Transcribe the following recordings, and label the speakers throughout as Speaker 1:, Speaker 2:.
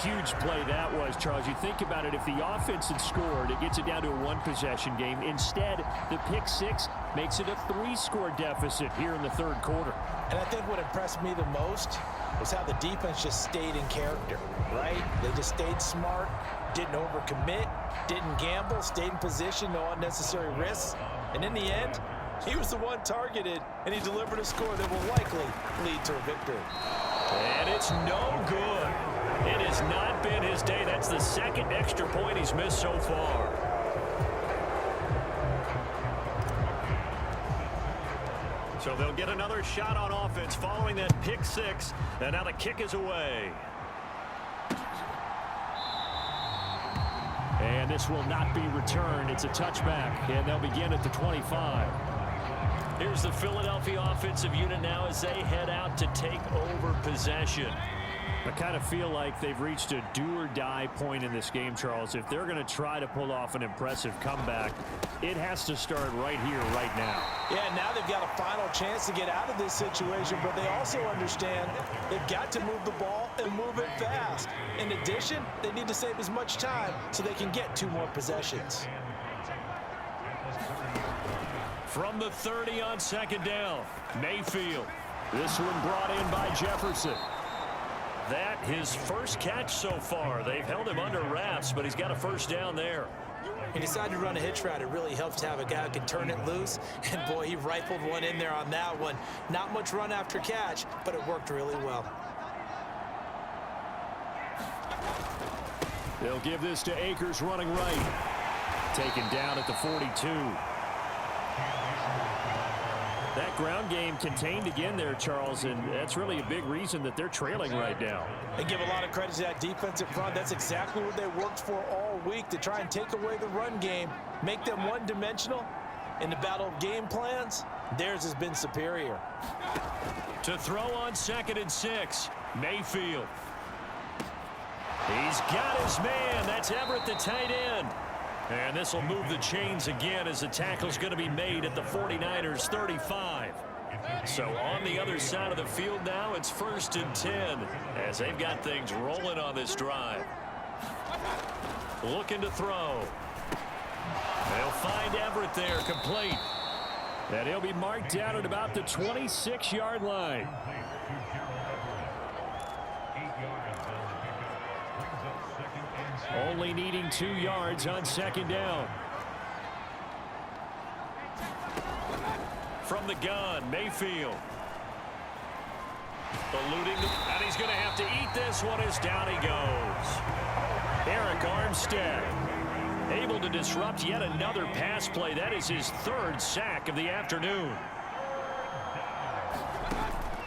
Speaker 1: huge play that was, Charles. You think about it, if the offense had scored, it gets it down to a one-possession game. Instead, the pick six makes it a three-score deficit here in the third quarter.
Speaker 2: And I think what impressed me the most was how the defense just stayed in character, right? They just stayed smart, didn't overcommit, didn't gamble, stayed in position, no unnecessary risks. And in the end, he was the one targeted, and he delivered a score that will likely lead to a victory.
Speaker 1: And it's no good. It has not been his day. That's the second extra point he's missed so far. So they'll get another shot on offense following that pick six. And now the kick is away. And this will not be returned. It's a touchback, and they'll begin at the 25. Here's the Philadelphia offensive unit now as they head out to take over possession. I kind of feel like they've reached a do-or-die point in this game, Charles. If they're going to try to pull off an impressive comeback, it has to start right here, right now.
Speaker 2: Yeah, now they've got a final chance to get out of this situation, but they also understand they've got to move the ball and move it fast. In addition, they need to save as much time so they can get 2 more possessions.
Speaker 1: From the 30 on second down, Mayfield. This one brought in by Jefferson. That his first catch so far. They've held him under wraps, but he's got a first down there.
Speaker 2: He decided to run a hitch route. It really helps to have a guy who can turn it loose. And, boy, he rifled one in there on that one. Not much run after catch, but it worked really well.
Speaker 1: They'll give this to Akers running right. Taken down at the 42. That ground game contained again there, Charles, and that's really a big reason that they're trailing right now.
Speaker 2: They give a lot of credit to that defensive front. That's exactly what they worked for all week, to try and take away the run game, make them one-dimensional. In the battle of game plans, theirs has been superior.
Speaker 1: To throw on 2nd and 6, Mayfield. He's got his man. That's Everett, the tight end. And this will move the chains again as the tackle's going to be made at the 49ers 35. So on the other side of the field now, it's 1st and 10 as they've got things rolling on this drive. Looking to throw. They'll find Everett there, complete. And he'll be marked down at about the 26-yard line. Only needing 2 yards on 2nd down. From the gun, Mayfield. Eluding, and he's going to have to eat this one as down he goes. Eric Armstead able to disrupt yet another pass play. That is his 3rd sack of the afternoon.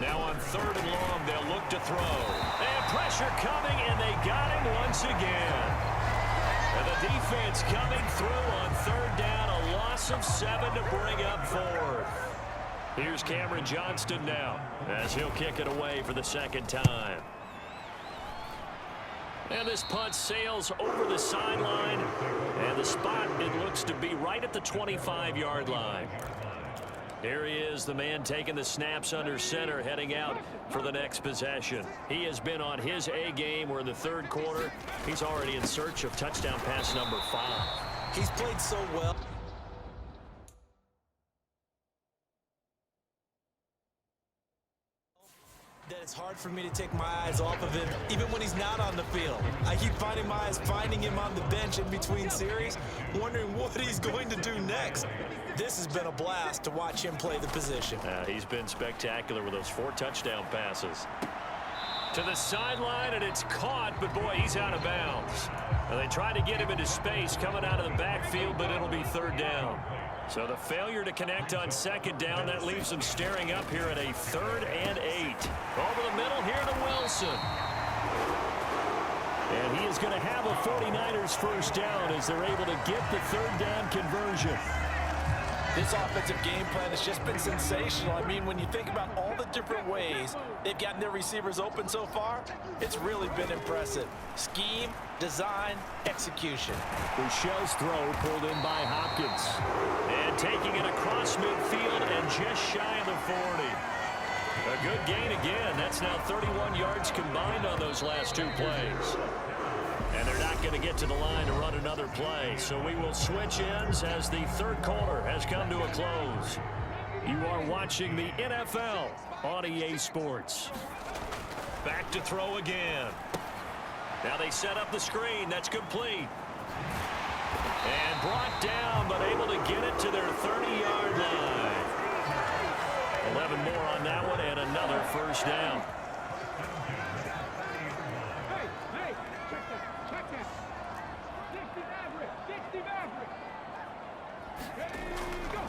Speaker 1: Now on 3rd and long, they'll look to throw. They have pressure coming, and they got him once again. And the defense coming through on 3rd down, a loss of 7 to bring up 4th. Here's Cameron Johnston now as he'll kick it away for the 2nd time. And this punt sails over the sideline, and the spot, it looks to be right at the 25-yard line. Here he is, the man taking the snaps under center, heading out for the next possession. He has been on his A game. We're in the 3rd quarter. He's already in search of touchdown pass number 5.
Speaker 2: He's played so well. That it's hard for me to take my eyes off of him, even when he's not on the field. I keep finding my eyes finding him on the bench in between series, wondering what he's going to do next. This has been a blast to watch him play the position.
Speaker 1: He's been spectacular with those 4 touchdown passes. To the sideline, and it's caught, but boy, he's out of bounds. And they tried to get him into space coming out of the backfield, but it'll be 3rd down. So the failure to connect on 2nd down, that leaves them staring up here at a 3rd and 8. Over the middle here to Wilson. And he is going to have a 49ers first down as they're able to get the 3rd down conversion.
Speaker 2: This offensive game plan has just been sensational. I mean, when you think about all the different ways they've gotten their receivers open so far, it's really been impressive. Scheme, design, execution.
Speaker 1: Boucher's throw pulled in by Hopkins. And taking it across midfield and just shy of the 40. A good gain again. That's now 31 yards combined on those last 2 plays. going to get to the line to run another play. So we will switch ends as the third quarter has come to a close. You are watching the NFL on EA Sports. Back to throw again. Now they set up the screen. That's complete. And brought down, but able to get it to their 30-yard line. 11 more on that one, and another first down.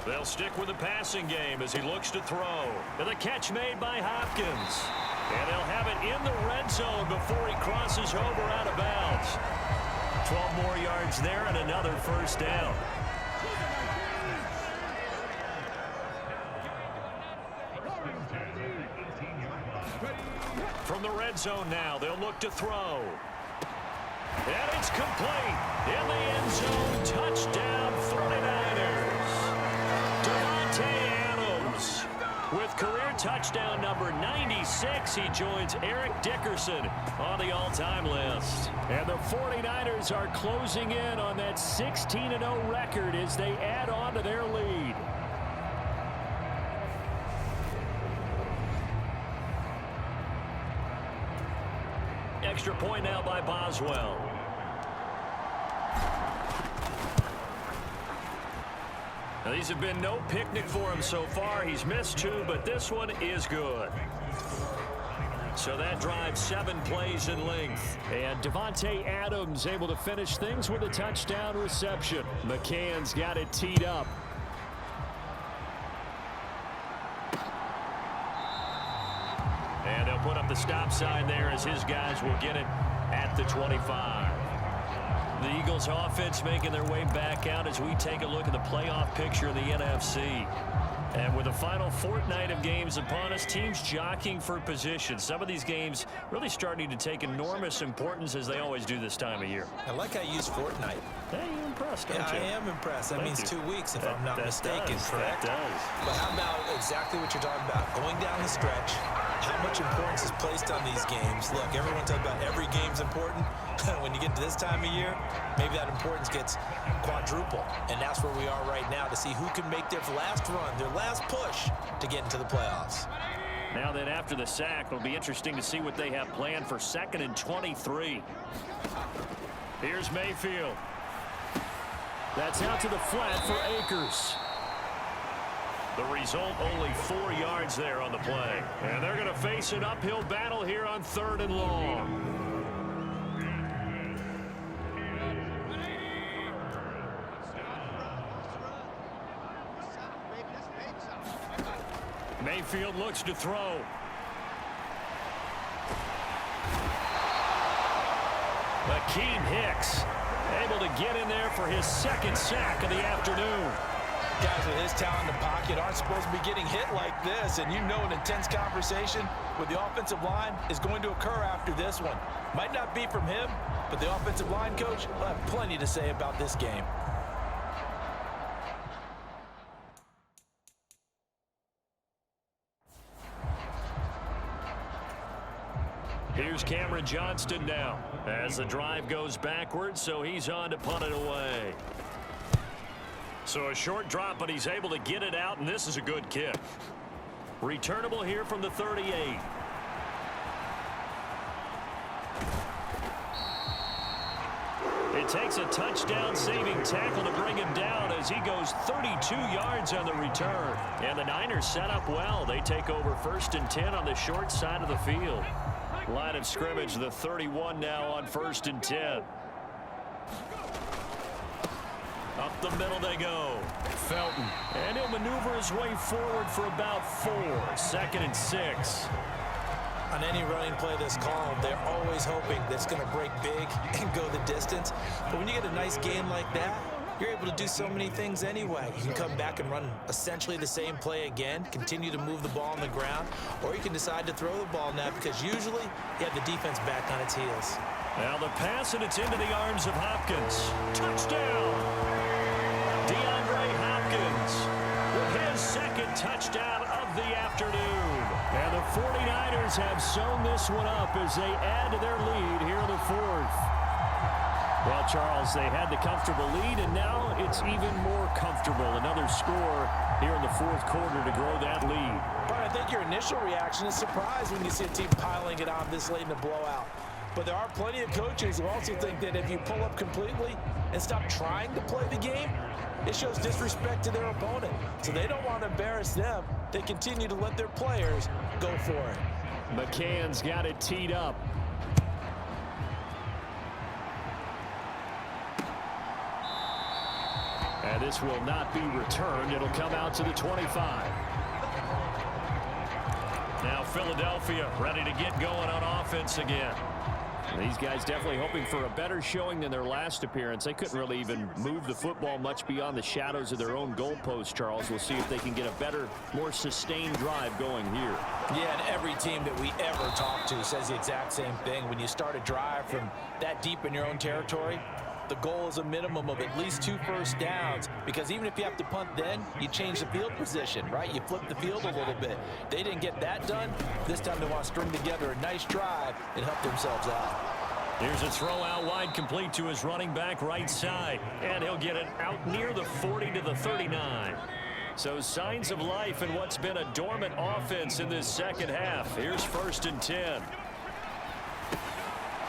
Speaker 1: They'll stick with the passing game as he looks to throw. And the catch made by Hopkins. And they'll have it in the red zone before he crosses over out of bounds. 12 more yards there and another first down. From the red zone now, they'll look to throw. And it's complete. In the end zone, touchdown 49ers. Adams with career touchdown number 96. He joins Eric Dickerson on the all-time list. And the 49ers are closing in on that 16-0 record as they add on to their lead. Extra point now by Boswell. Now, these have been no picnic for him so far. He's missed 2, but this one is good. So that drives 7 plays in length. And Davante Adams able to finish things with a touchdown reception. McCann's got it teed up. And they'll put up the stop sign there as his guys will get it at the 25. The Eagles offense making their way back out as we take a look at the playoff picture of the NFC. And with the final fortnight of games upon us, teams jockeying for position. Some of these games really starting to take enormous importance as they always do this time of year.
Speaker 2: I like how you use fortnight.
Speaker 1: Hey, you're impressed, don't
Speaker 2: yeah,
Speaker 1: you?
Speaker 2: I am impressed. That means 2 weeks, if I'm not mistaken, correct?
Speaker 1: That does.
Speaker 2: But how about exactly what you're talking about? Going down the stretch, how much importance is placed on these games. Look, everyone talks about every game's important. When you get to this time of year, maybe that importance gets quadruple. And that's where we are right now to see who can make their last run, their last push to get into the playoffs.
Speaker 1: Now then, after the sack, it'll be interesting to see what they have planned for 2nd and 23. Here's Mayfield. That's out to the flat for Akers. The result, only 4 yards there on the play. And they're going to face an uphill battle here on 3rd and long. Mayfield looks to throw. Akeem Hicks able to get in there for his 2nd sack of the afternoon.
Speaker 2: Guys with his talent in the pocket aren't supposed to be getting hit like this, and you know an intense conversation with the offensive line is going to occur after this one. Might not be from him, but the offensive line coach will have plenty to say about this game.
Speaker 1: Here's Cameron Johnston now as the drive goes backwards, so he's on to punt it away. So a short drop, but he's able to get it out, and this is a good kick. Returnable here from the 38. It takes a touchdown-saving tackle to bring him down as he goes 32 yards on the return. And the Niners set up well. They take over 1st and 10 on the short side of the field. Line of scrimmage, the 31 now on 1st and 10. Up the middle they go. Felton. And he'll maneuver his way forward for about 4. 2nd and 6.
Speaker 2: On any running play that's called, they're always hoping that it's going to break big and go the distance. But when you get a nice game like that, you're able to do so many things anyway. You can come back and run essentially the same play again, continue to move the ball on the ground, or you can decide to throw the ball now because usually you have the defense back on its heels.
Speaker 1: Now the pass, and it's into the arms of Hopkins. Touchdown! DeAndre Hopkins with his 2nd touchdown of the afternoon. And the 49ers have sewn this one up as they add to their lead here in the 4th. Well, Charles, they had the comfortable lead, and now it's even more comfortable. Another score here in the fourth quarter to grow that lead.
Speaker 2: But I think your initial reaction is surprise when you see a team piling it on this late in the blowout. But there are plenty of coaches who also think that if you pull up completely and stop trying to play the game, it shows disrespect to their opponent. So they don't want to embarrass them. They continue to let their players go for it.
Speaker 1: McCann's got it teed up. And this will not be returned. It'll come out to the 25. Now Philadelphia ready to get going on offense again. These guys definitely hoping for a better showing than their last appearance. They couldn't really even move the football much beyond the shadows of their own goalpost, Charles. We'll see if they can get a better, more sustained drive going here.
Speaker 2: Yeah, and every team that we ever talk to says the exact same thing. When you start a drive from that deep in your own territory, the goal is a minimum of at least 2 first downs, because even if you have to punt then, you change the field position, right? You flip the field a little bit. They didn't get that done. This time they want to string together a nice drive and help themselves out.
Speaker 1: Here's a throw out wide, complete to his running back right side. And he'll get it out near the 40 to the 39. So signs of life in what's been a dormant offense in this second half. Here's 1st and 10.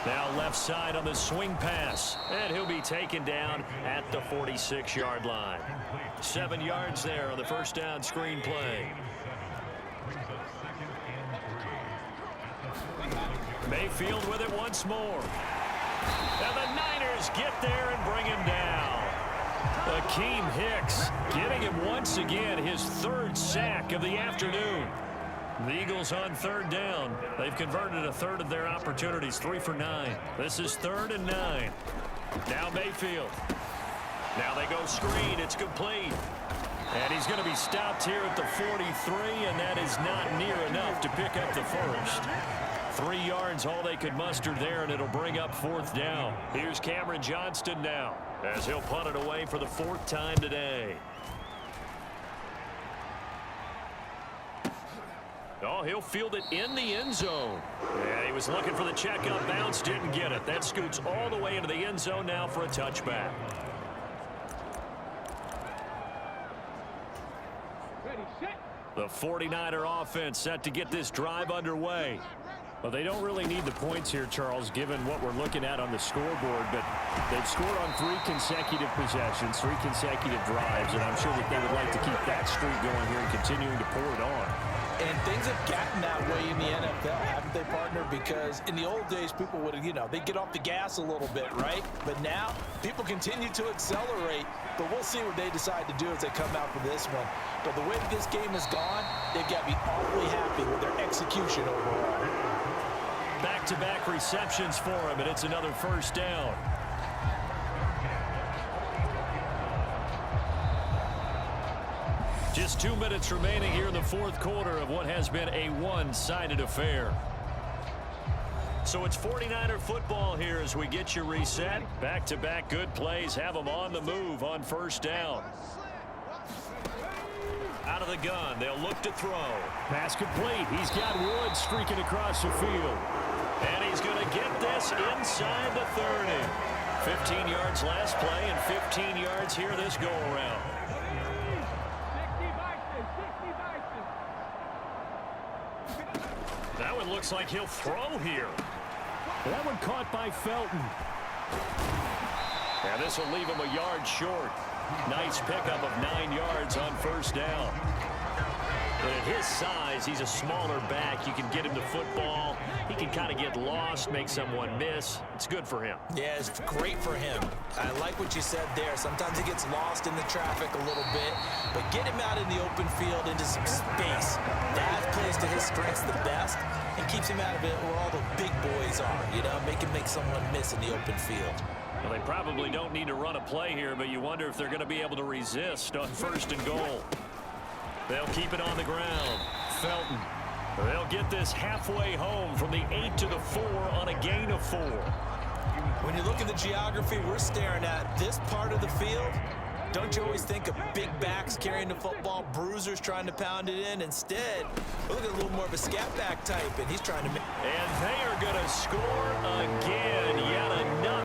Speaker 1: Now left side on the swing pass, and he'll be taken down at the 46-yard line. 7 yards there on the first down screen play. Mayfield with it once more. And the Niners get there and bring him down. Akeem Hicks getting him once again, his 3rd sack of the afternoon. The Eagles on 3rd down. They've converted a 1/3 of their opportunities, 3 for 9. This is 3rd and 9. Now Mayfield. Now they go screen. It's complete. And he's going to be stopped here at the 43, and that is not near enough to pick up the first. 3 yards all they could muster there, and it'll bring up 4th down. Here's Cameron Johnston now, as he'll punt it away for the 4th time today. Oh, he'll field it in the end zone. Yeah, he was looking for the checkup bounce, didn't get it. That scoots all the way into the end zone now for a touchback. The 49er offense set to get this drive underway. Well, they don't really need the points here, Charles, given what we're looking at on the scoreboard, but they've scored on 3 consecutive possessions, 3 consecutive drives, and I'm sure that they would like to keep that streak going here and continuing to pour it on.
Speaker 2: And things have gotten that way in the NFL, haven't they, partner? Because in the old days, people would, they'd get off the gas a little bit, right? But now, people continue to accelerate. But we'll see what they decide to do as they come out for this one. But the way that this game has gone, they've got to be awfully happy with their execution overall.
Speaker 1: Back-to-back receptions for him, and it's another 1st down. Just 2 minutes remaining here in the 4th quarter of what has been a one-sided affair. So it's 49er football here as we get you reset. Back-to-back good plays have them on the move on 1st down. Out of the gun, they'll look to throw. Pass complete. He's got Woods streaking across the field. And he's going to get this inside the 30. 15 yards last play and 15 yards here this go-around. That one looks like he'll throw here. That one caught by Felton. And this will leave him a yard short. Nice pickup of 9 yards on 1st down. But at his size, he's a smaller back. You can get him the football. He can kind of get lost, make someone miss. It's good for him. Yeah, it's great for him. I like what you said there. Sometimes he gets lost in the traffic a little bit, but get him out in the open field into some space. That plays to his strengths the best and keeps him out of it where all the big boys are, make him make someone miss in the open field. Well, they probably don't need to run a play here, but you wonder if they're going to be able to resist on 1st and goal. They'll keep it on the ground. Felton. They'll get this halfway home from the 8 to the 4 on a gain of 4. When you look at the geography we're staring at, this part of the field, don't you always think of big backs carrying the football, bruisers trying to pound it in? Instead, look at a little more of a scat back type, and he's trying to make. And they are going to score again, yet